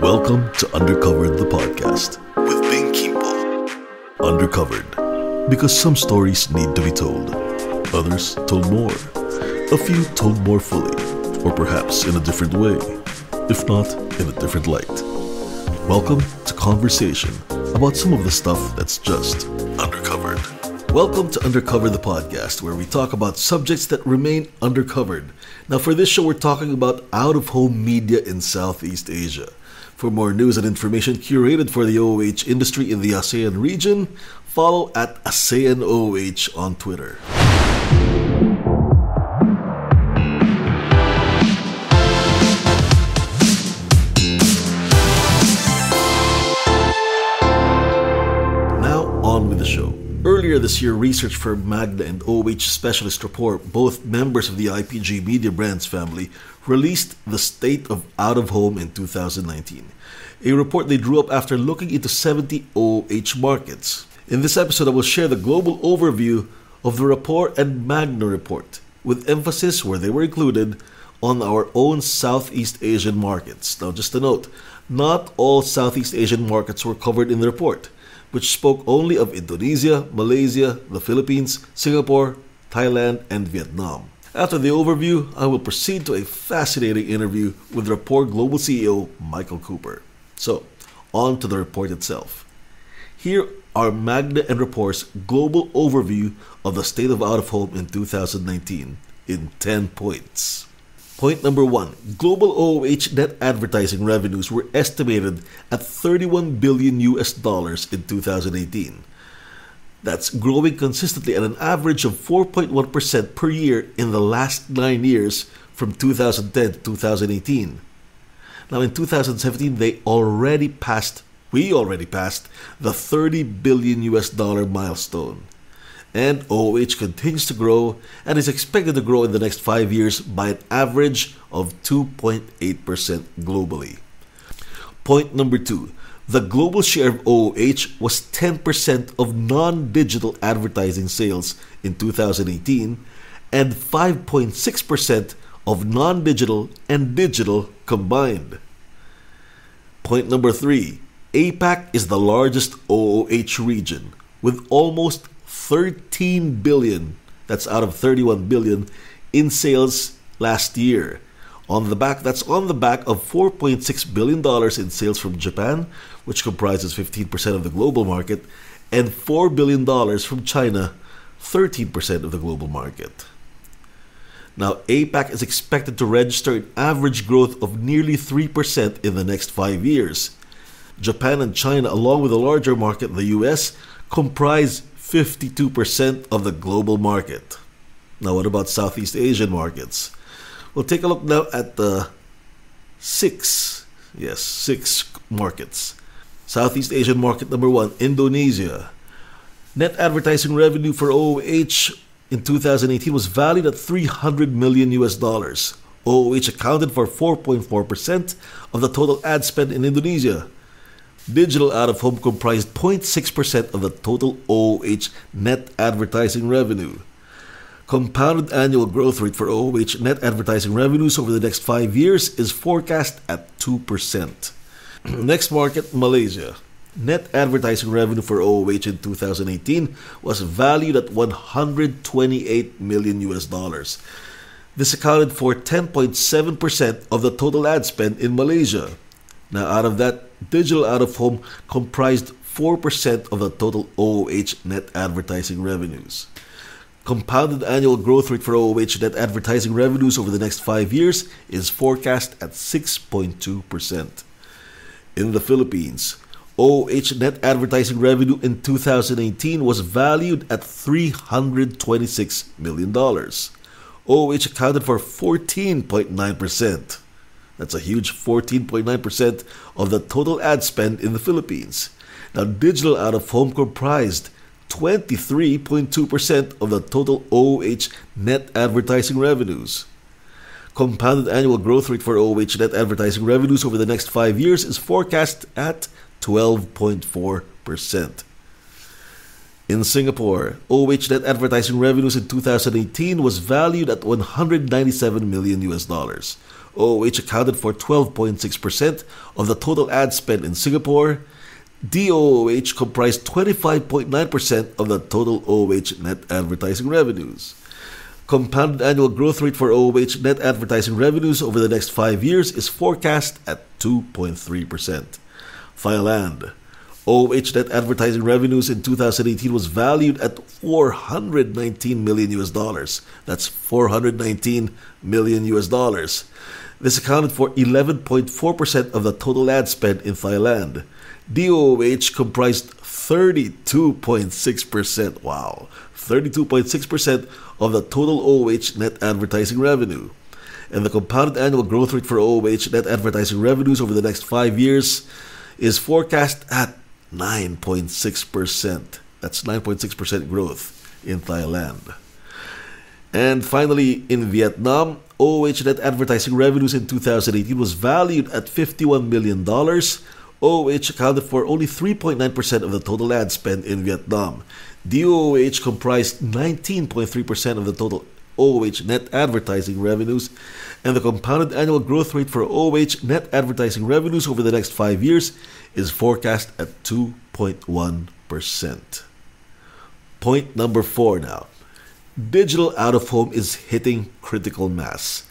Welcome to Undercovered, the podcast with Bing Kimpo. Undercovered, because some stories need to be told. Others told more. A few told more fully, or perhaps in a different way, if not in a different light. Welcome to conversation about some of the stuff that's just undercovered. Welcome to Undercover, the podcast, where we talk about subjects that remain undercovered. Now, for this show, we're talking about out-of-home media in Southeast Asia. For more news and information curated for the OOH industry in the ASEAN region, follow at ASEANOOH on Twitter. Now, on with the show. Earlier this year, research firm Magna and OOH Specialist Rapport, both members of the IPG Media Brands family, released the State of Out-of-Home in 2019, a report they drew up after looking into 70 OOH markets. In this episode, I will share the global overview of the Rapport and Magna report, with emphasis where they were included on our own Southeast Asian markets. Now, just a note, not all Southeast Asian markets were covered in the report, which spoke only of Indonesia, Malaysia, the Philippines, Singapore, Thailand, and Vietnam. After the overview, I will proceed to a fascinating interview with Rapport Global CEO Michael Cooper. So, on to the report itself. Here are Magna and Rapport's global overview of the state of out-of-home in 2019 in 10 points. Point number 1. Global OOH net advertising revenues were estimated at $31 billion in 2018. That's growing consistently at an average of 4.1% per year in the last 9 years from 2010 to 2018. Now in 2017, we already passed the $30 billion milestone. And OOH continues to grow and is expected to grow in the next 5 years by an average of 2.8% globally. Point number 2. The global share of OOH was 10% of non-digital advertising sales in 2018 and 5.6% of non-digital and digital combined. Point number 3. APAC is the largest OOH region with almost 13 billion, that's out of 31 billion, in sales last year. That's on the back of $4.6 billion in sales from Japan, which comprises 15% of the global market, and $4 billion from China, 13% of the global market. Now, APAC is expected to register an average growth of nearly 3% in the next 5 years. Japan and China, along with a larger market, the US, comprise 52% of the global market. Now, what about Southeast Asian markets? We'll take a look now at the six markets. Southeast Asian market number 1, Indonesia. Net advertising revenue for OOH in 2018 was valued at $300 million. OOH accounted for 4.4% of the total ad spend in Indonesia. Digital out-of-home comprised 0.6% of the total OOH net advertising revenue. Compounded annual growth rate for OOH net advertising revenues over the next 5 years is forecast at 2%. Next market, Malaysia. Net advertising revenue for OOH in 2018 was valued at $128 million. This accounted for 10.7% of the total ad spend in Malaysia. Now, out of that, digital out-of-home comprised 4% of the total OOH net advertising revenues. Compounded annual growth rate for OOH net advertising revenues over the next 5 years is forecast at 6.2%. In the Philippines, OOH net advertising revenue in 2018 was valued at $326 million. OOH accounted for 14.9%. That's a huge 14.9% of the total ad spend in the Philippines. Now, digital out-of-home comprised 23.2% of the total OOH net advertising revenues. Compounded annual growth rate for OOH net advertising revenues over the next 5 years is forecast at 12.4%. In Singapore, OOH net advertising revenues in 2018 was valued at $197 million. OOH accounted for 12.6% of the total ad spend in Singapore. DOOH comprised 25.9% of the total OOH net advertising revenues. Compounded annual growth rate for OOH net advertising revenues over the next 5 years is forecast at 2.3%. Thailand. OOH net advertising revenues in 2018 was valued at $419 million. That's $419 million. This accounted for 11.4% of the total ad spend in Thailand. DOOH comprised 32.6%. Wow. 32.6% of the total OOH net advertising revenue. And the compounded annual growth rate for OOH net advertising revenues over the next 5 years is forecast at 9.6%. That's 9.6% growth in Thailand. And finally, in Vietnam, OOH net advertising revenues in 2018 was valued at $51 million. OOH accounted for only 3.9% of the total ad spend in Vietnam. DOOH comprised 19.3% of the total OOH net advertising revenues, and the compounded annual growth rate for OOH net advertising revenues over the next 5 years is forecast at 2.1%. Point number 4 now. Digital out-of-home is hitting critical mass.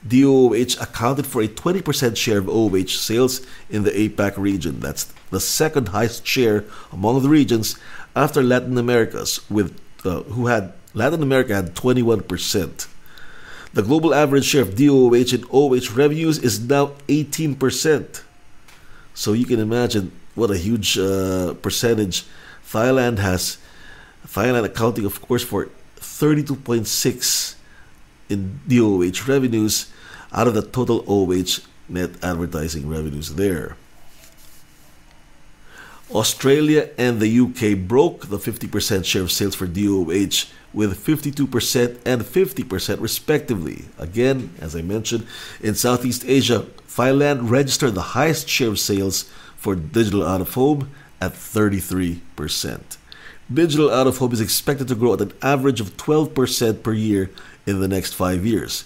DOOH accounted for a 20% share of OOH sales in the APAC region. That's the second highest share among the regions after Latin America's, Latin America had 21%. The global average share of DOOH in OOH revenues is now 18%. So you can imagine what a huge percentage Thailand has. Thailand accounting, of course, for 32.6% in DOOH revenues out of the total OOH net advertising revenues there. Australia and the UK broke the 50% share of sales for DOOH with 52% and 50% respectively. Again, as I mentioned, in Southeast Asia, Thailand registered the highest share of sales for digital out-of-home at 33%. Digital out-of-home is expected to grow at an average of 12% per year in the next 5 years,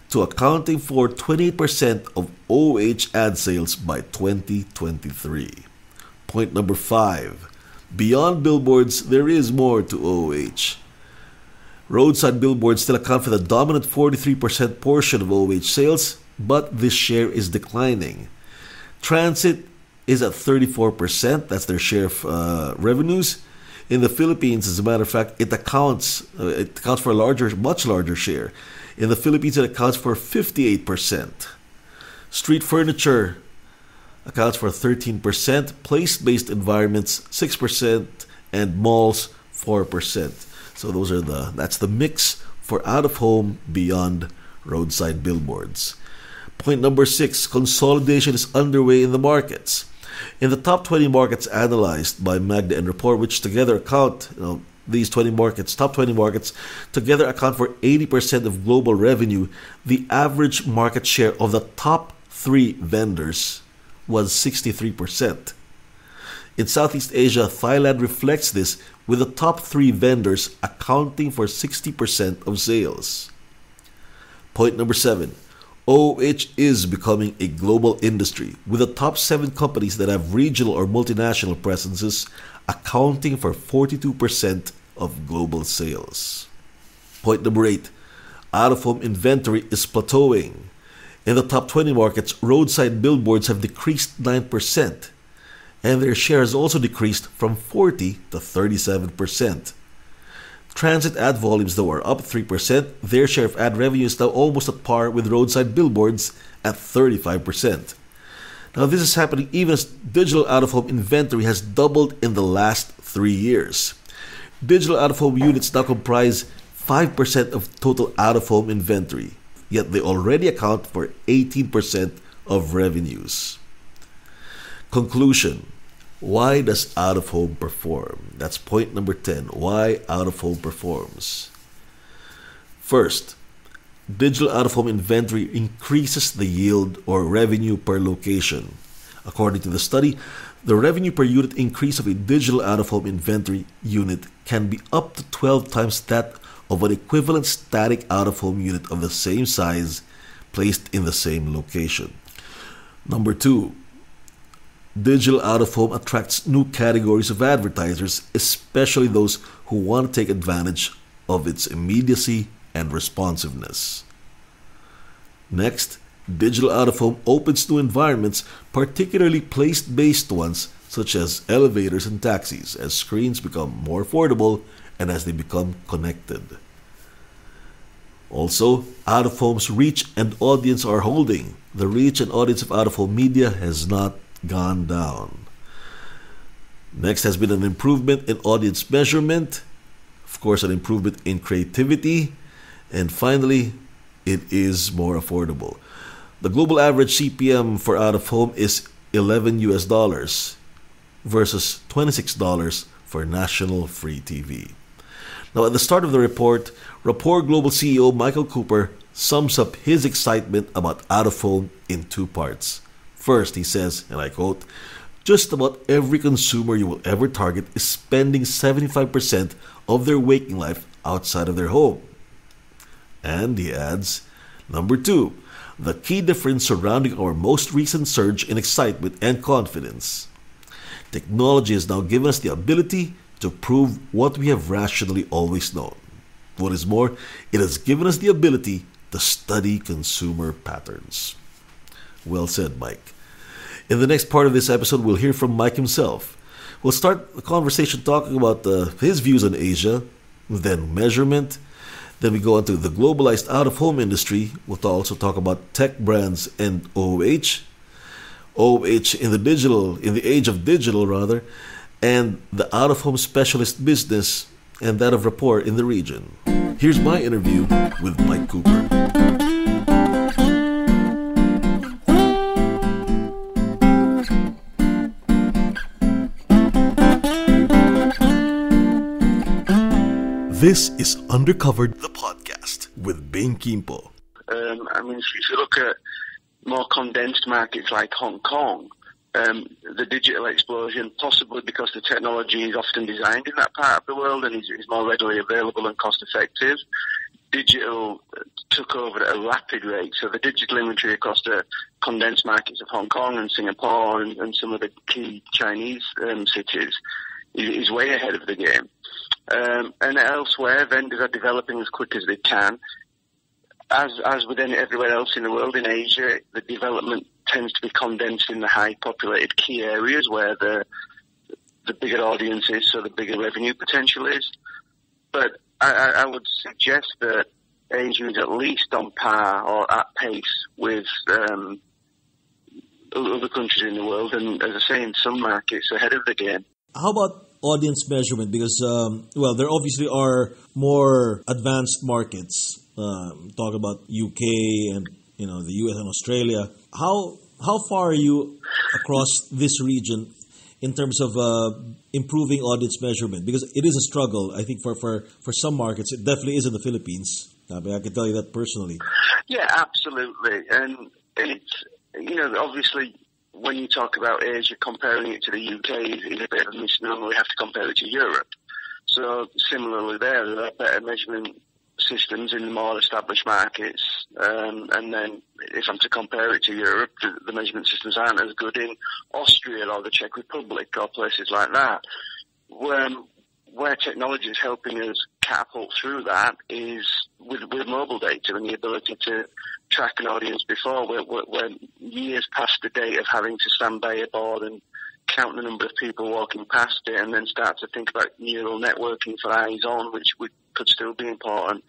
to accounting for 28% of OOH ad sales by 2023. Point number 5. Beyond billboards, there is more to OOH. Roadside billboards still account for the dominant 43% portion of OOH sales, but this share is declining. Transit is at 34%, that's their share of revenues. In the Philippines, as a matter of fact, it accounts for a much larger share. In the Philippines, it accounts for 58%. Street furniture accounts for 13%, place-based environments 6%, and malls 4%. So that's the mix for out-of-home beyond roadside billboards. Point number 6, consolidation is underway in the markets. In the top 20 markets analyzed by Magda and Rapport, which together account, these 20 markets, top 20 markets, together account for 80% of global revenue, the average market share of the top 3 vendors was 63%. In Southeast Asia, Thailand reflects this, with the top 3 vendors accounting for 60% of sales. Point number 7. OOH is becoming a global industry, with the top 7 companies that have regional or multinational presences accounting for 42% of global sales. Point number 8. Out-of-home inventory is plateauing. In the top 20 markets, roadside billboards have decreased 9%, and their share has also decreased from 40 to 37%. Transit ad volumes, though, are up 3%. Their share of ad revenue is now almost at par with roadside billboards at 35%. Now, this is happening even as digital out-of-home inventory has doubled in the last 3 years. Digital out-of-home units now comprise 5% of total out-of-home inventory, yet they already account for 18% of revenues. Conclusion. Why does out-of-home perform? That's point number 10. Why out-of-home performs. First, digital out-of-home inventory increases the yield or revenue per location. According to the study, the revenue per unit increase of a digital out-of-home inventory unit can be up to 12 times that of an equivalent static out-of-home unit of the same size placed in the same location. Number 2, digital out-of-home attracts new categories of advertisers, especially those who want to take advantage of its immediacy and responsiveness. Next, digital out-of-home opens new environments, particularly place-based ones such as elevators and taxis, as screens become more affordable and as they become connected. Also, out-of-home's reach and audience are holding. The reach and audience of out-of-home media has not gone down. Next has been an improvement in audience measurement, of course an improvement in creativity, and finally, it is more affordable. The global average CPM for out-of-home is $11 versus $26 for national free TV. Now, at the start of the report, Rapport Global CEO Michael Cooper sums up his excitement about out-of-home in 2 parts. First, he says, and I quote, "Just about every consumer you will ever target is spending 75% of their waking life outside of their home." And he adds, number 2, the key difference surrounding our most recent surge in excitement and confidence. Technology has now given us the ability to prove what we have rationally always known. What is more, it has given us the ability to study consumer patterns. Well said, Mike. In the next part of this episode, we'll hear from Mike himself. We'll start the conversation talking about his views on Asia, then measurement. Then we go on to the globalized out-of-home industry. We'll also talk about tech brands and OOH. OOH in the age of digital rather, and the out-of-home specialist business and that of Rapport in the region. Here's my interview with Mike Cooper. This is Undercovered, the podcast, with Bing Kimpo. If you look at more condensed markets like Hong Kong, the digital explosion, possibly because the technology is often designed in that part of the world and is more readily available and cost-effective, digital took over at a rapid rate. So the digital inventory across the condensed markets of Hong Kong and Singapore and some of the key Chinese cities is way ahead of the game. And elsewhere, vendors are developing as quick as they can. As with everywhere else in the world, in Asia, the development tends to be condensed in the high populated key areas where the bigger audience is, so the bigger revenue potential is. But I would suggest that Asia is at least on par or at pace with other countries in the world, and as I say, in some markets ahead of the game. How about audience measurement? Because, there obviously are more advanced markets. Talk about UK and the US and Australia. How far are you across this region in terms of improving audience measurement? Because it is a struggle, I think, for some markets. It definitely is in the Philippines. I can tell you that personally. Yeah, absolutely. And it's, obviously, when you talk about Asia, comparing it to the UK is a bit of a misnomer. We have to compare it to Europe. So similarly there are better measurement systems in the more established markets. And then if I'm to compare it to Europe, the measurement systems aren't as good in Austria or the Czech Republic or places like that. Where technology is helping us catapult through that is with mobile data and the ability to track an audience before. We're years past the date of having to stand by a board and count the number of people walking past it and then start to think about neural networking for eyes on, which could still be important.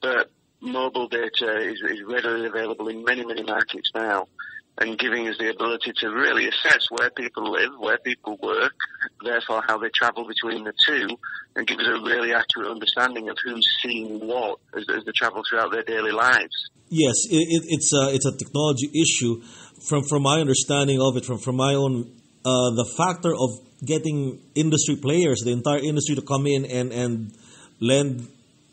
But mobile data is readily available in many, many markets now, and giving us the ability to really assess where people live, where people work, therefore how they travel between the two, and give us a really accurate understanding of who's seeing what as they travel throughout their daily lives. Yes, it's a technology issue. From my understanding of it, from my own, the factor of getting industry players, the entire industry, to come in and lend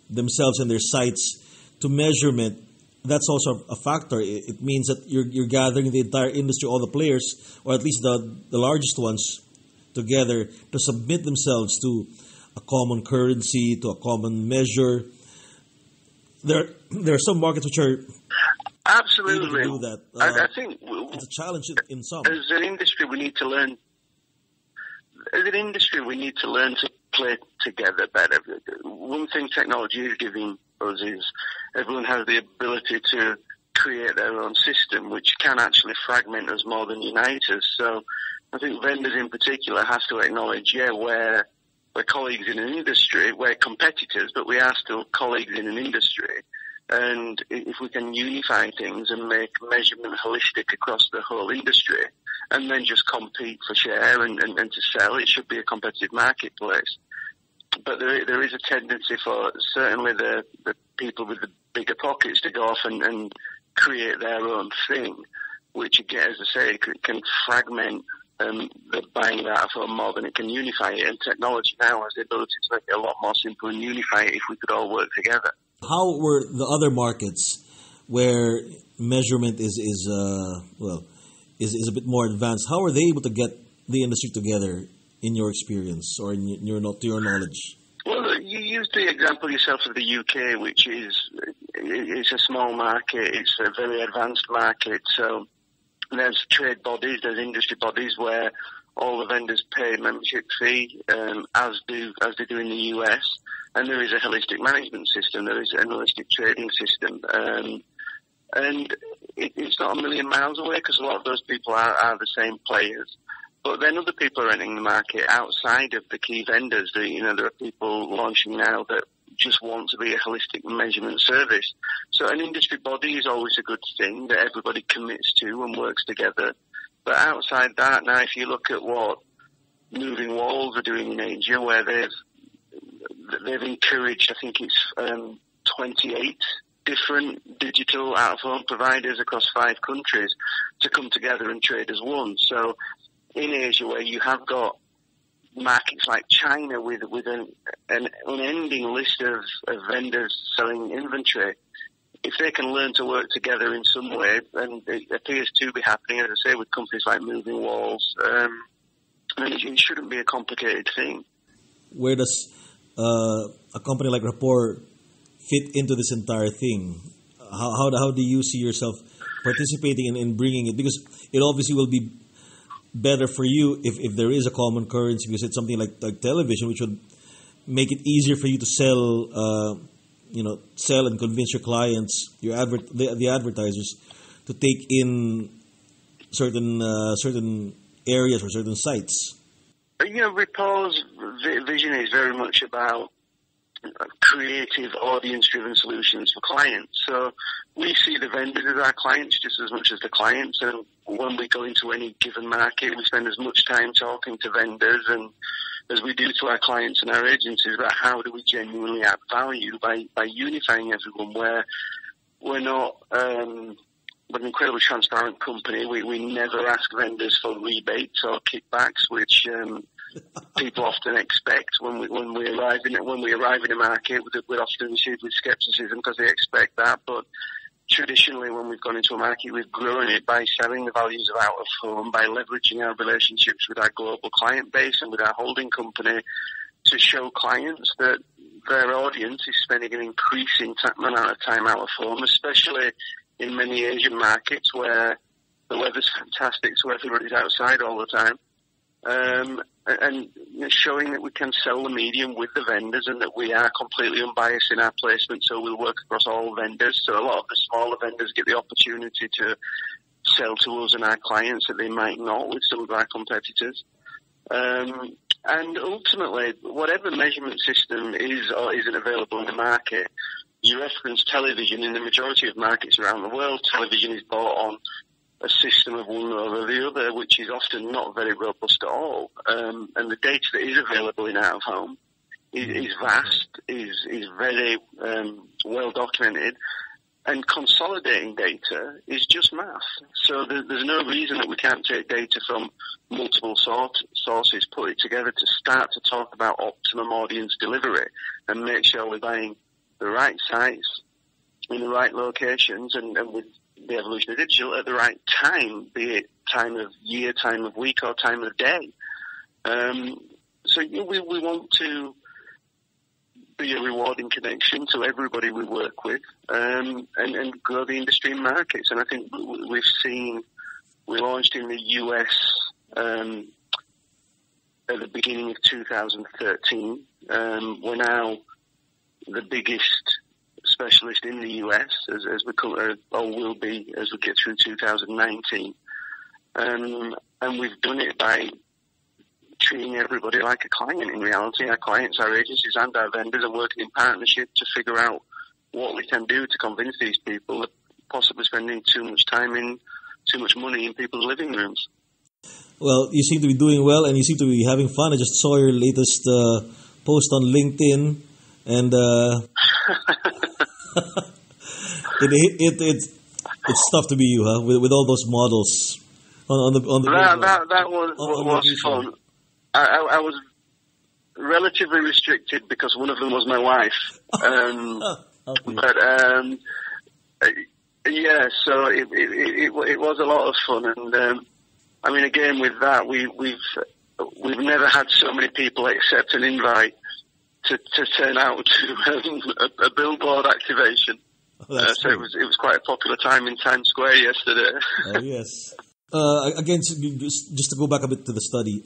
themselves and their sites to measurement, that's also a factor. It means that you're gathering the entire industry, all the players, or at least the largest ones, together to submit themselves to a common currency, to a common measure. There are some markets which are Absolutely. able to do that? I think it's a challenge in some. As an industry, we need to learn. As an industry, we need to learn to play together better. One thing technology is giving us is everyone has the ability to create their own system, which can actually fragment us more than unite us. So I think vendors in particular have to acknowledge, we're colleagues in an industry, we're competitors, but we are still colleagues in an industry. And if we can unify things and make measurement holistic across the whole industry, and then just compete for share and to sell, it should be a competitive marketplace. But there is a tendency for certainly the people with the bigger pockets to go off and create their own thing, which again, as I say, can fragment the buying that out of more than it can unify it. And technology now has the ability to make it a lot more simple and unify it if we could all work together. How were the other markets where measurement is a bit more advanced? How are they able to get the industry together, in your experience or in your knowledge? Well, you used the example yourself of the UK, which it's a small market, it's a very advanced market. So there's trade bodies, there's industry bodies where all the vendors pay a membership fee, as they do in the US. And there is a holistic management system. There is a holistic trading system. And it's not a million miles away because a lot of those people are the same players. But then other people are entering the market outside of the key vendors. There are people launching now that just want to be a holistic measurement service. So an industry body is always a good thing that everybody commits to and works together. But outside that, now if you look at what Moving Walls are doing in Asia, where they've encouraged, I think it's 28 different digital out-of-home providers across 5 countries to come together and trade as one. So in Asia, where you have got markets like China with an unending list of vendors selling inventory, if they can learn to work together in some way, and it appears to be happening, as I say, with companies like Moving Walls, then it shouldn't be a complicated thing. Where does a company like Rapport fit into this entire thing? How do you see yourself participating in bringing it? Because it obviously will be better for you if there is a common currency, because it's something like television, which would make it easier for you to sell and convince your clients, the advertisers, to take in certain areas or certain sites. Rapport's vision is very much about creative, audience-driven solutions for clients. So we see the vendors as our clients just as much as the clients. And when we go into any given market, we spend as much time talking to vendors and as we do to our clients and our agencies about how do we genuinely add value by unifying everyone, where we're not... We're an incredibly transparent company. We never ask vendors for rebates or kickbacks, which people often expect when we arrive in a market. We're often received with skepticism because they expect that. But traditionally, when we've gone into a market, we've grown it by selling the values of out of home, by leveraging our relationships with our global client base and with our holding company to show clients that their audience is spending an increasing amount of time out of home, especially in many Asian markets where the weather's fantastic, so everybody's outside all the time. And showing that we can sell the medium with the vendors and that we are completely unbiased in our placement, so we'll work across all vendors. So a lot of the smaller vendors get the opportunity to sell to us and our clients that they might not with some of our competitors. And ultimately, whatever measurement system is or isn't available in the market, you reference television. In the majority of markets around the world, television is bought on a system of one over the other, which is often not very robust at all. And the data that is available in out of home is vast, is very well documented, and consolidating data is just math. So there's no reason that we can't take data from multiple sources, put it together to start to talk about optimum audience delivery and make sure we're buying the right sites in the right locations and with the evolution of digital at the right time, be it time of year, time of week, or time of day. So we want to be a rewarding connection to everybody we work with, and grow the industry and markets. And I think we launched in the US at the beginning of 2013. We're now the biggest specialist in the US as we come, or will be as we get through 2019. And we've done it by treating everybody like a client in reality. Our clients, our agencies and our vendors are working in partnership to figure out what we can do to convince these people that possibly spending too much money in people's living rooms. Well, you seem to be doing well and you seem to be having fun. I just saw your latest post on LinkedIn, and it's tough to be you, huh? With all those models on the that was fun. I was relatively restricted because one of them was my wife. Okay. But yeah, so it was a lot of fun, and I mean, again, with that, we've never had so many people accept an invite to turn out to a billboard activation. So it was quite a popular time in Times Square yesterday. Oh yes. Again, just to go back a bit to the study,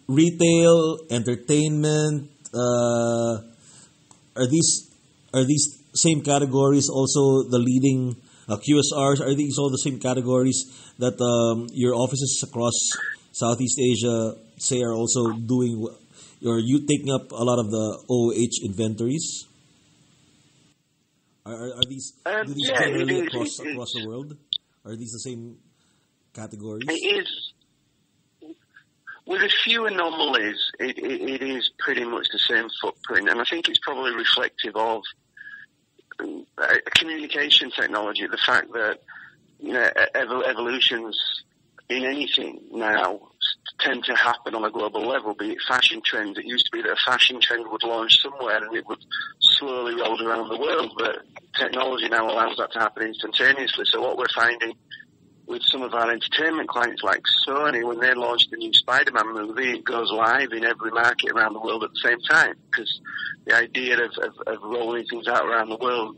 retail, entertainment, are these same categories also the leading QSRs? Are these all the same categories that your offices across Southeast Asia say are also doing? Are you taking up a lot of the OOH inventories? Are these do these generally across the world? Are these the same categories? It is. With a few anomalies, it is pretty much the same footprint, and I think it's probably reflective of communication technology. The fact that evolutions in anything now tend to happen on a global level, be it fashion trends. It used to be that a fashion trend would launch somewhere and it would slowly roll around the world, but technology now allows that to happen instantaneously. So what we're finding with some of our entertainment clients like Sony, when they launch the new Spider-Man movie, it goes live in every market around the world at the same time, because the idea of rolling things out around the world,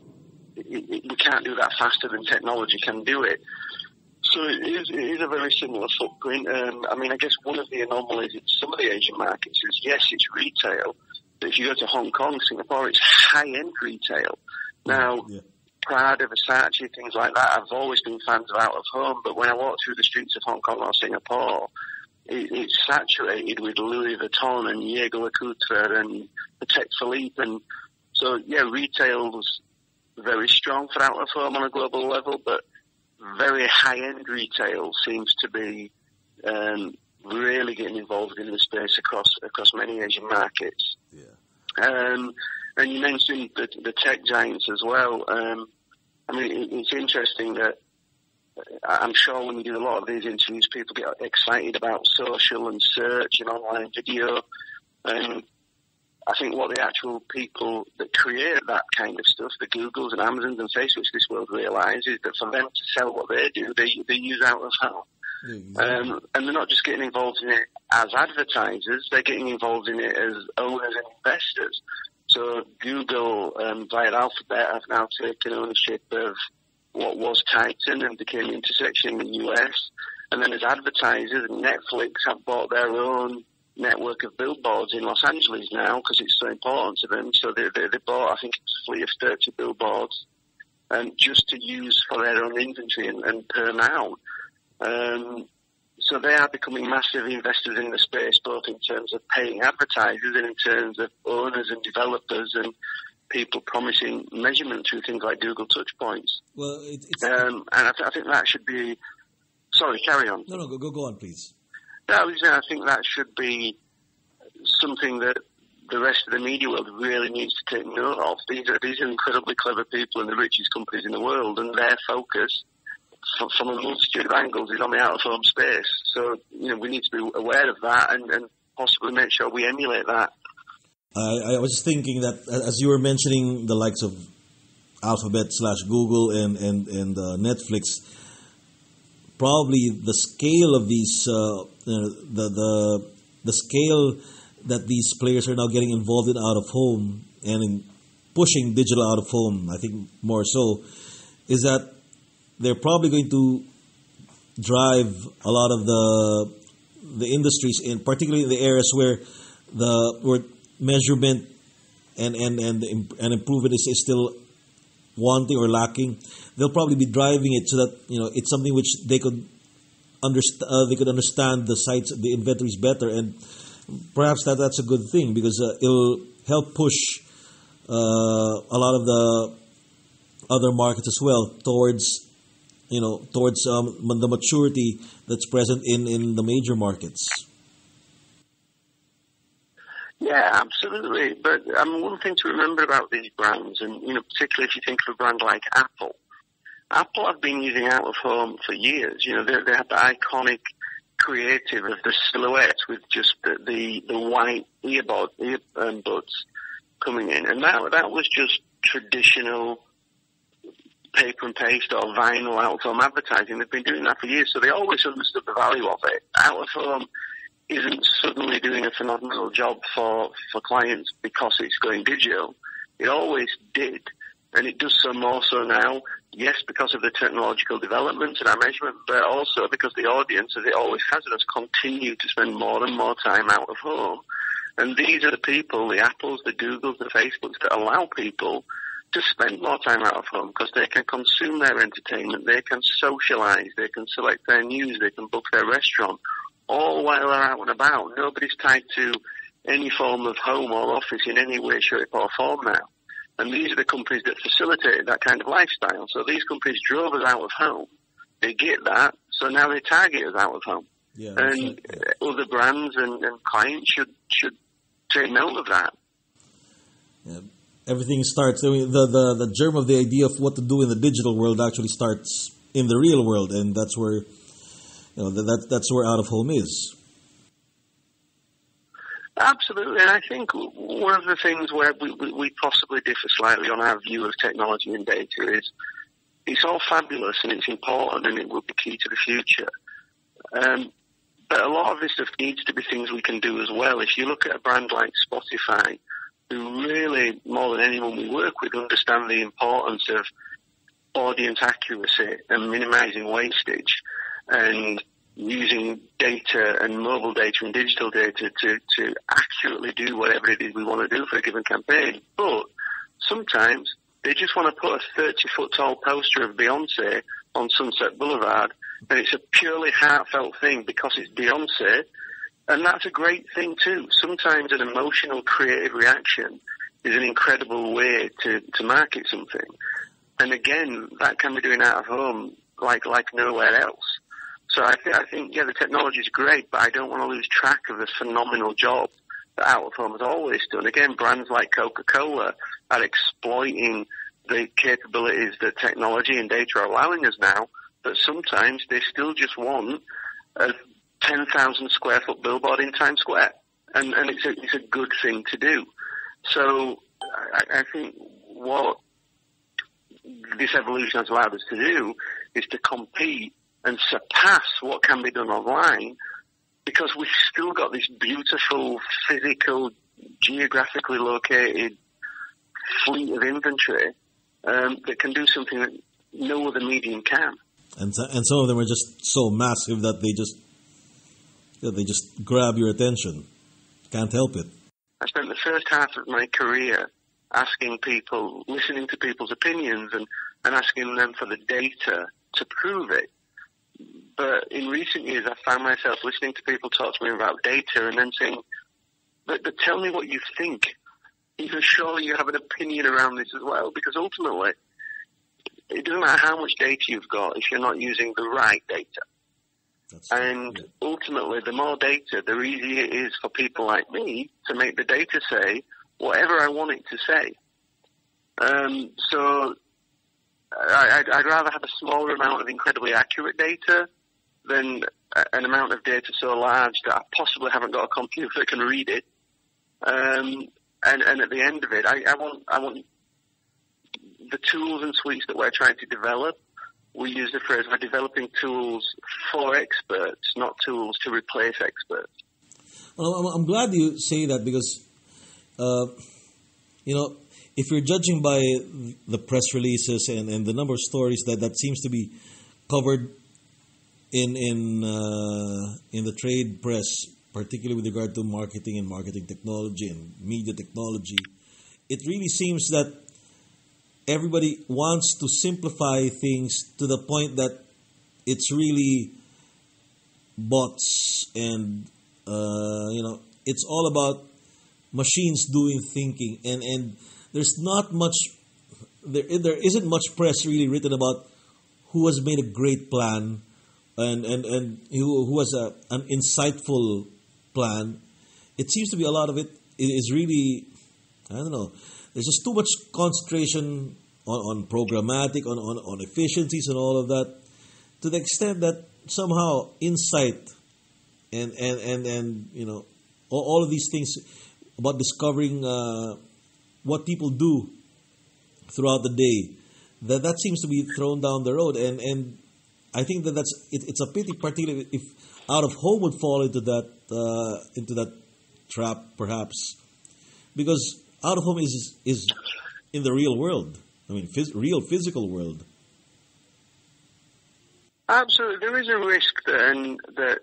we can't do that faster than technology can do it. So it is a very similar footprint. I mean, I guess one of the anomalies in some of the Asian markets is, yes, it's retail, but if you go to Hong Kong, Singapore, it's high-end retail. Now, Prada, Versace, things like that, I've always been fans of out of home, but when I walk through the streets of Hong Kong or Singapore, it's saturated with Louis Vuitton and Jaeger LeCoultre and Patek Philippe. And so, yeah, retail's very strong for out of home on a global level, but very high-end retail seems to be really getting involved in the space across many Asian markets. Yeah. And you mentioned the tech giants as well. I mean, it's interesting that I'm sure when you do a lot of these interviews, people get excited about social and search and online video. And I think what the actual people that create that kind of stuff, the Googles and Amazons and Facebooks of this world, realise is that for them to sell what they do, they use out of home. And they're not just getting involved in it as advertisers, they're getting involved in it as owners and investors. So Google via Alphabet have now taken ownership of what was Titan and became Intersection in the US. And then as advertisers, Netflix have bought their own network of billboards in Los Angeles now because it's so important to them. So they bought, I think it's a fleet of 30 billboards just to use for their own inventory and per mount. So they are becoming massive investors in the space, both in terms of paying advertisers and in terms of owners and developers and people promising measurement through things like Google Touch Points. Well, and I think that should be... Sorry, carry on. No, go on, please. I was saying, I think that should be something that the rest of the media world really needs to take note of. These are incredibly clever people in the richest companies in the world, and their focus from a multitude of angles is on the out-of-home space. So, we need to be aware of that and possibly make sure we emulate that. I was thinking that as you were mentioning the likes of Alphabet / Google and Netflix, probably the scale of these the scale that these players are now getting involved in out of home and in pushing digital out of home, I think more so, is that they're probably going to drive a lot of the industries, in particularly in the areas where measurement and improvement is still wanting or lacking. They'll probably be driving it so that it's something which they could understand the sites, the inventories better, and perhaps that's a good thing because it'll help push a lot of the other markets as well towards the maturity that's present in the major markets. Yeah, absolutely. But one thing to remember about these brands, and particularly if you think of a brand like Apple. Apple have been using out of home for years. They have the iconic creative of the silhouette with just the white earbuds coming in, and that was just traditional paper and paste or vinyl out of home advertising. They've been doing that for years, so they always understood the value of it. Out of home isn't suddenly doing a phenomenal job for clients because it's going digital. It always did, and it does so more so now. Yes, because of the technological developments and our measurement, but also because the audience, as it always has continued to spend more and more time out of home. And these are the people, the Apples, the Googles, the Facebooks, that allow people to spend more time out of home because they can consume their entertainment, they can socialize, they can select their news, they can book their restaurant, all while they're out and about. Nobody's tied to any form of home or office in any way, shape or form now. And these are the companies that facilitated that kind of lifestyle. So these companies drove us out of home. They get that, so now they target us out of home. Yeah, and other brands and clients should take note of that. Yeah. Everything starts. I mean, the germ of the idea of what to do in the digital world actually starts in the real world, and that's where that's where out of home is. Absolutely, and I think one of the things where we possibly differ slightly on our view of technology and data is it's all fabulous and it's important and it will be key to the future. But a lot of this stuff needs to be things we can do as well. If you look at a brand like Spotify, who really, more than anyone we work with, understand the importance of audience accuracy and minimizing wastage and using data and mobile data and digital data to accurately do whatever it is we want to do for a given campaign. But sometimes they just want to put a 30-foot tall poster of Beyonce on Sunset Boulevard, and it's a purely heartfelt thing because it's Beyonce, and that's a great thing too. Sometimes an emotional, creative reaction is an incredible way to market something. And again, that can be doing out of home like nowhere else. So I think, the technology is great, but I don't want to lose track of the phenomenal job that out of home has always done. Again, brands like Coca-Cola are exploiting the capabilities that technology and data are allowing us now, but sometimes they still just want a 10,000 square foot billboard in Times Square. And it's a good thing to do. So I think what this evolution has allowed us to do is to compete and surpass what can be done online, because we've still got this beautiful, physical, geographically located fleet of inventory that can do something that no other medium can. And some of them are just so massive that they just grab your attention. Can't help it. I spent the first half of my career asking people, listening to people's opinions and asking them for the data to prove it. But in recent years, I found myself listening to people talk to me about data and then saying, but tell me what you think. Surely you have an opinion around this as well, because ultimately, it doesn't matter how much data you've got if you're not using the right data. Ultimately, the more data, the easier it is for people like me to make the data say whatever I want it to say. So I'd rather have a smaller amount of incredibly accurate data than an amount of data so large that I possibly haven't got a computer that can read it. And at the end of it, I want the tools and suites that we're trying to develop. We use the phrase, we're developing tools for experts, not tools to replace experts. Well, I'm glad you say that because, if you're judging by the press releases and the number of stories that seems to be covered in the trade press, particularly with regard to marketing and marketing technology and media technology, it really seems that everybody wants to simplify things to the point that it's really bots and it's all about machines doing thinking, and there's not much there isn't much press really written about who has made a great plan and who has an insightful plan. It seems to be a lot of it is really, I don't know, there's just too much concentration on programmatic, on efficiencies and all of that, to the extent that somehow insight and all of these things about discovering what people do throughout the day, that seems to be thrown down the road, and I think it's a pity, particularly if out of home would fall into that trap, perhaps, because out of home is in the real world. I mean, real physical world. Absolutely, there is a risk that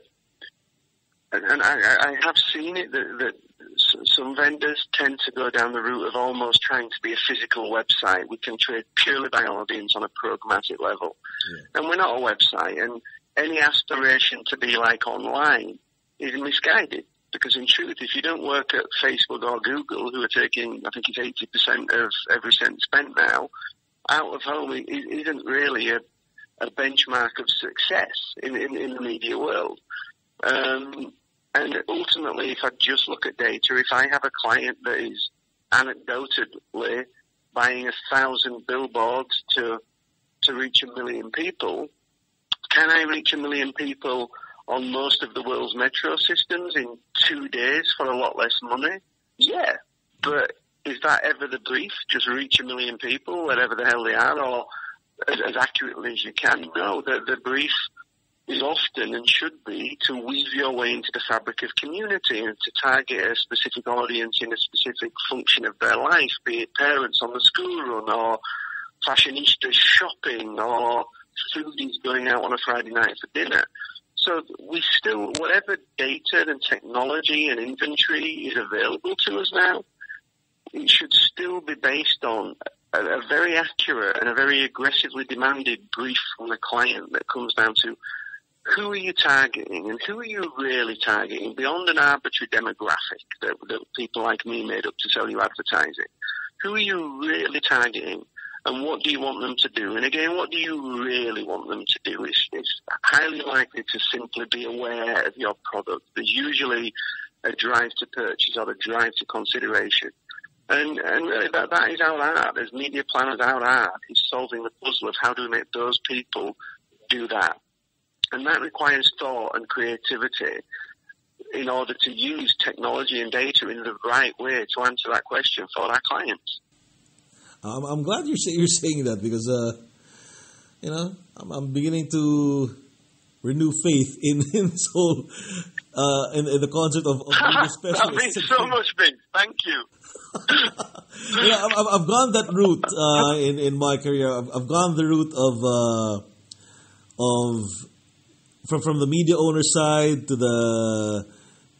I have seen it that some vendors tend to go down the route of almost trying to be a physical website. We can trade purely by audience on a programmatic level. Yeah. And we're not a website, and any aspiration to be like online is misguided. Because in truth, if you don't work at Facebook or Google, who are taking, I think it's 80% of every cent spent now, out of home isn't really a benchmark of success in the media world. And ultimately, if I just look at data, if I have a client that is anecdotally buying 1,000 billboards to reach 1 million people, can I reach 1 million people on most of the world's metro systems in 2 days for a lot less money? Yeah. But is that ever the brief? Just reach 1 million people, wherever the hell they are, or as accurately as you can? No, the brief is often and should be to weave your way into the fabric of community and to target a specific audience in a specific function of their life, be it parents on the school run or fashionistas shopping or foodies going out on a Friday night for dinner. So we still, whatever data and technology and inventory is available to us now, it should still be based on a very accurate and a very aggressively demanded brief from the client that comes down to who are you targeting and who are you really targeting beyond an arbitrary demographic that people like me made up to sell you advertising. Who are you really targeting and what do you want them to do? And again, what do you really want them to do is highly likely to simply be aware of your product. There's usually a drive to purchase or a drive to consideration. And really that is our art. As media planners, our art is solving the puzzle of how do we make those people do that. And that requires thought and creativity in order to use technology and data in the right way to answer that question for our clients. I'm glad you're saying that because, I'm beginning to renew faith in this whole, in the concept of media specialists. That means so much, Vince. Thank you. I've gone that route in my career. I've gone the route of from the media owner side to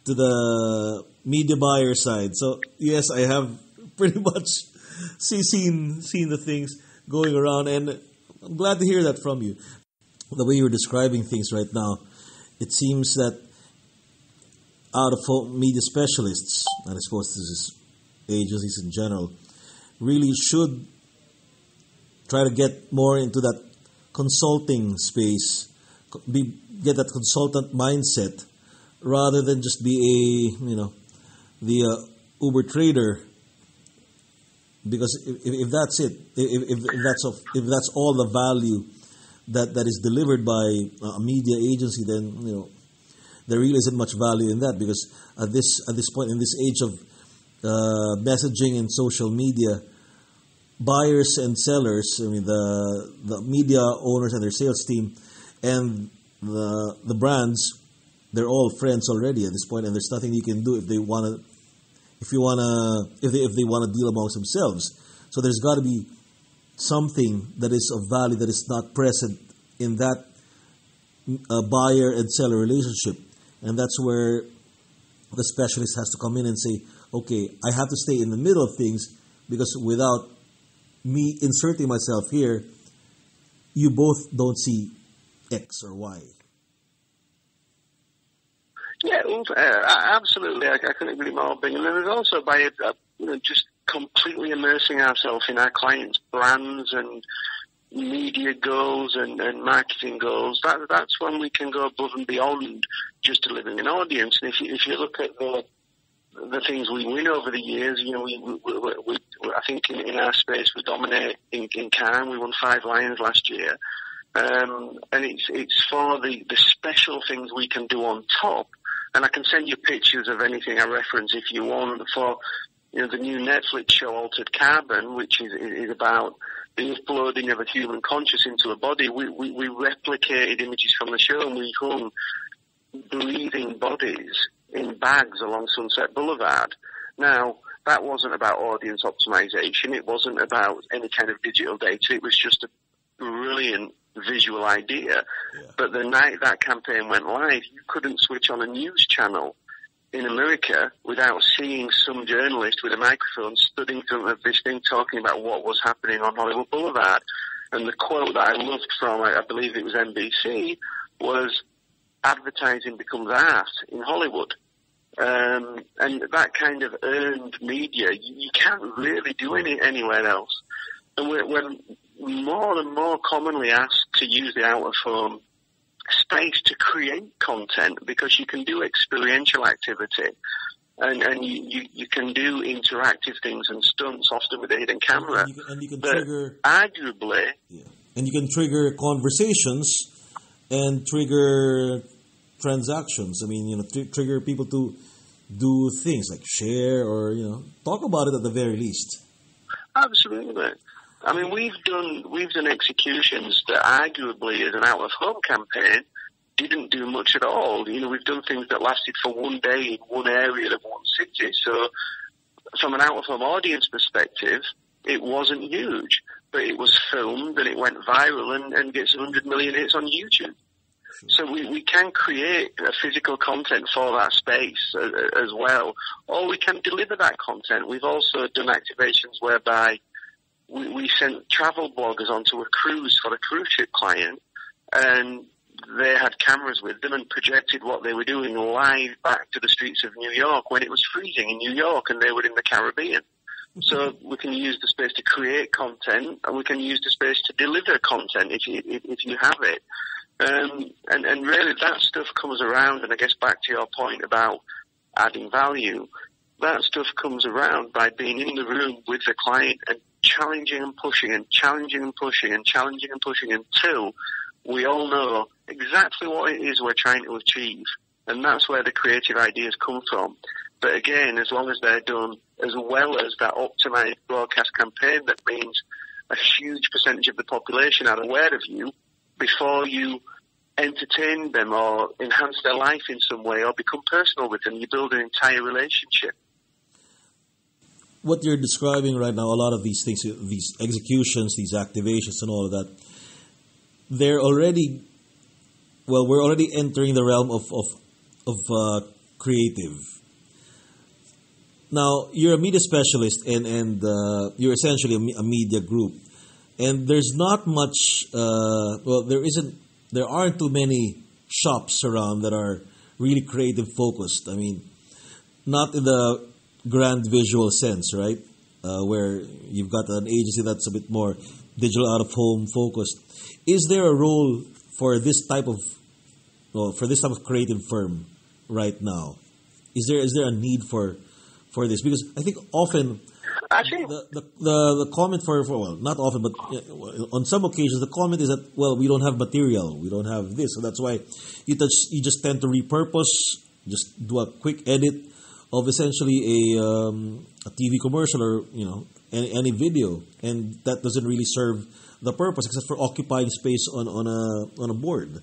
the media buyer side. So yes, I have pretty much seen the things going around, and I'm glad to hear that from you. The way you're describing things right now, it seems that out-of-home media specialists, and I suppose this is agencies in general, really should try to get more into that consulting space, get that consultant mindset, rather than just be the Uber trader. Because if that's it, if that's all the value that is delivered by a media agency, then there really isn't much value in that. Because at this point in this age of messaging and social media, buyers and sellers, the media owners and their sales team, and the brands, they're all friends already at this point, and there's nothing you can do if they want to if they wanna deal amongst themselves. So there's got to be something that is of value that is not present in that buyer and seller relationship, and that's where the specialist has to come in and say, okay, I have to stay in the middle of things, because without me inserting myself here, you both don't see X or Y. Yeah, well, absolutely. I couldn't agree more. And then there's also by just completely immersing ourselves in our clients' brands and media goals and marketing goals. That's when we can go above and beyond just delivering an audience. And if you look at the things we win over the years, we I think in our space we dominate in Cannes. We won 5 Lions last year, and it's for the special things we can do on top. And I can send you pictures of anything I reference if you want. For the new Netflix show Altered Carbon, which is about the uploading of a human conscious into a body. We replicated images from the show, and we hung breathing bodies in bags along Sunset Boulevard. Now, that wasn't about audience optimization. It wasn't about any kind of digital data. It was just a brilliant visual idea. Yeah. But the night that campaign went live, you couldn't switch on a news channel in America without seeing some journalist with a microphone stood in front of this thing talking about what was happening on Hollywood Boulevard. And the quote that I loved from, I believe it was NBC, was, "Advertising becomes art in Hollywood." And that kind of earned media, you can't really do anywhere else. And we're more and more commonly asked to use the out-of-home space to create content, because you can do experiential activity and you can do interactive things and stunts, often with a hidden camera. And you can trigger, arguably, and you can trigger conversations and trigger transactions. I mean, trigger people to do things like share or talk about it at the very least. Absolutely. I mean, we've done executions that arguably, as an out-of-home campaign, didn't do much at all. We've done things that lasted for one day in one area of one city. So, from an out-of-home audience perspective, it wasn't huge, but it was filmed and it went viral and gets 100 million hits on YouTube. So we can create a physical content for that space as well, or we can deliver that content. We've also done activations whereby we sent travel bloggers onto a cruise for a cruise ship client, and they had cameras with them and projected what they were doing live back to the streets of New York when it was freezing in New York and they were in the Caribbean. So we can use the space to create content, and we can use the space to deliver content if you have it. And really that stuff comes around, and I guess back to your point about adding value, that stuff comes around by being in the room with the client and challenging and pushing and challenging and pushing and challenging and pushing until we all know exactly what it is we're trying to achieve. And that's where the creative ideas come from. But again, as long as they're done as well as that optimized broadcast campaign, that means a huge percentage of the population are aware of you before you entertain them or enhance their life in some way or become personal with them. You build an entire relationship. What you're describing right now, a lot of these things, these executions, these activations and all of that, they're already, we're already entering the realm of creative. Now, you're a media specialist and you're essentially a media group. And there's not much, there aren't too many shops around that are really creative focused. I mean, not in the grand visual sense, right? Where you've got an agency that's a bit more digital out of home focused. Is there a role for this type of creative firm right now? Is there a need for this? Because I think often the comment not often, but on some occasions the comment is that, well, we don't have material, we don't have this, so that's why you just tend to repurpose, just do a quick edit of essentially a TV commercial or any video, and that doesn't really serve the purpose except for occupying space on a board.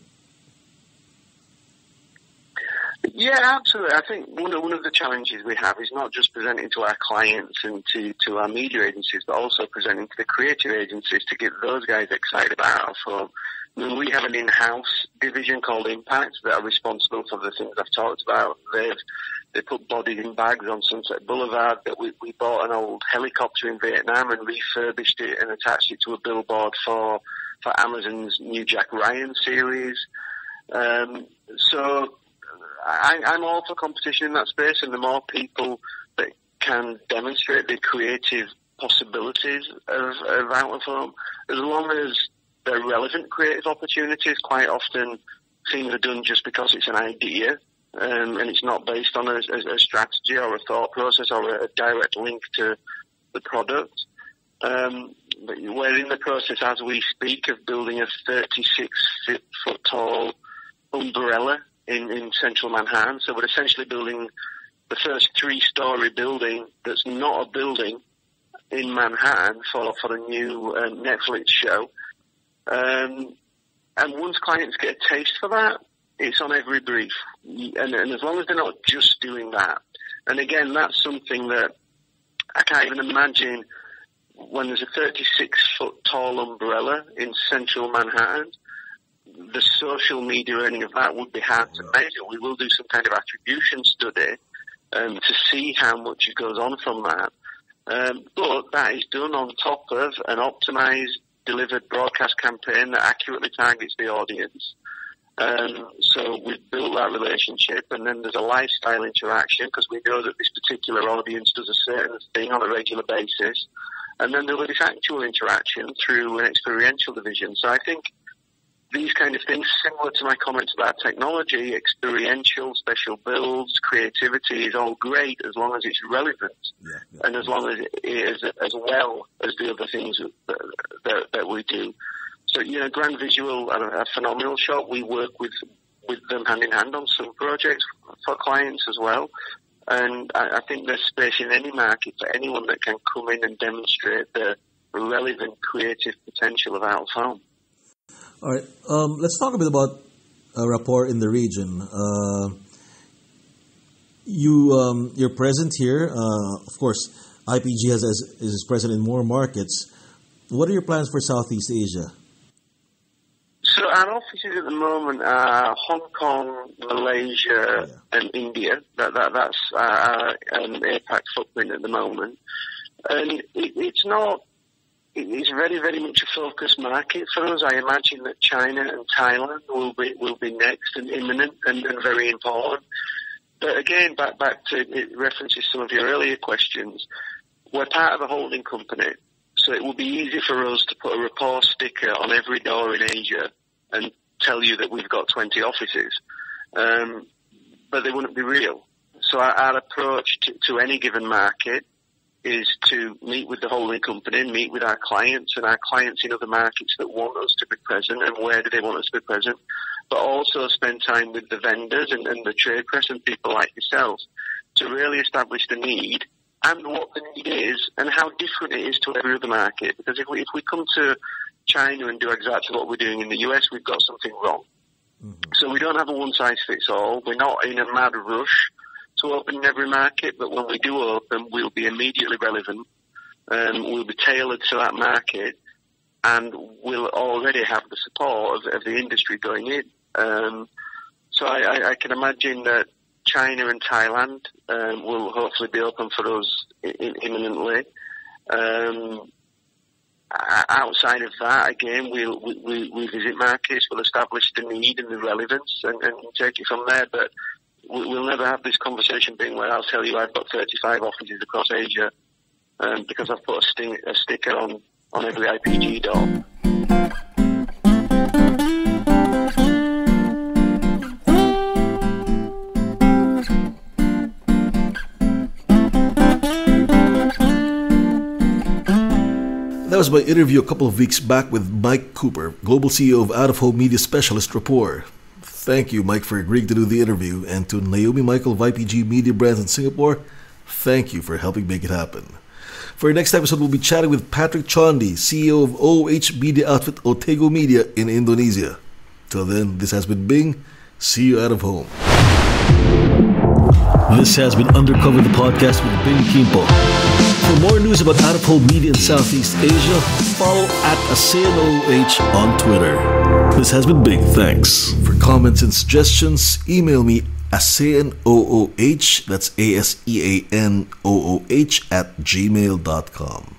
Yeah, absolutely. I think one of the challenges we have is not just presenting to our clients and to our media agencies, but also presenting to the creative agencies to get those guys excited about our film. I mean, we have an in-house division called Impact that are responsible for the things I've talked about. They put bodies in bags on Sunset Boulevard. That we bought an old helicopter in Vietnam and refurbished it and attached it to a billboard for Amazon's new Jack Ryan series. So I'm all for competition in that space, and the more people that can demonstrate the creative possibilities of out of home, as long as they're relevant creative opportunities. Quite often things are done just because it's an idea, and it's not based on a strategy or a thought process or a direct link to the product. But we're in the process as we speak of building a 36-foot tall umbrella in central Manhattan. So we're essentially building the first 3-story building that's not a building in Manhattan for a new Netflix show. And once clients get a taste for that, it's on every brief. And as long as they're not just doing that. And again, that's something that I can't even imagine when there's a 36-foot tall umbrella in central Manhattan. The social media earning of that would be hard to measure. We will do some kind of attribution study to see how much it goes on from that. But that is done on top of an optimized, delivered broadcast campaign that accurately targets the audience. So we've built that relationship, and then there's a lifestyle interaction because we know that this particular audience does a certain thing on a regular basis. And then there'll be this actual interaction through an experiential division. So I think these kind of things, similar to my comments about technology, experiential, special builds, creativity is all great as long as it's relevant and as long as it is as well as the other things that we do. So, Grand Visual are a phenomenal shop. We work with them hand in hand on some projects for clients as well. And I think there's space in any market for anyone that can come in and demonstrate the relevant creative potential of out of home. All right, let's talk a bit about Rapport in the region. You're present here. Of course, IPG is present in more markets. What are your plans for Southeast Asia? So our offices at the moment are Hong Kong, Malaysia, and India. That's our APAC footprint at the moment. And it's very, very much a focused market for us. I imagine that China and Thailand will be next and imminent and very important. But again, back to it references some of your earlier questions. We're part of a holding company, so it will be easy for us to put a Rapport sticker on every door in Asia and tell you that we've got 20 offices. But they wouldn't be real. So our approach to any given market is to meet with the holding company, meet with our clients and our clients in other markets that want us to be present and where do they want us to be present, but also spend time with the vendors and the trade press and people like yourselves to really establish the need and what the need is and how different it is to every other market. Because if we come to China and do exactly what we're doing in the US, we've got something wrong. Mm-hmm. So we don't have a one-size-fits-all. We're not in a mad rush to open in every market, but when we do open, we'll be immediately relevant. We'll be tailored to that market, and we'll already have the support of the industry going in. So I can imagine that China and Thailand will hopefully be open for us imminently. Outside of that, again, we visit markets, we'll establish the need and the relevance and take it from there. But we'll never have this conversation being where I'll tell you I've got 35 offices across Asia because I've put a sticker on every IPG door. That was my interview a couple of weeks back with Mike Cooper, Global CEO of Out-of-Home Media Specialist Rapport. Thank you, Mike, for agreeing to do the interview. And to Naomi Michael of IPG Media Brands in Singapore, thank you for helping make it happen. For our next episode, we'll be chatting with Patrick Chondi, CEO of OOH media outfit Otego Media in Indonesia. Till then, this has been Bing. See you out of home. This has been Undercovered, the podcast with Bing Kimpo. For more news about out-of-home media in Southeast Asia, follow at ASEANOOH on Twitter. This has been Big. Thanks. For comments and suggestions, email me ASEANOOH, that's ASEANOOH @gmail.com.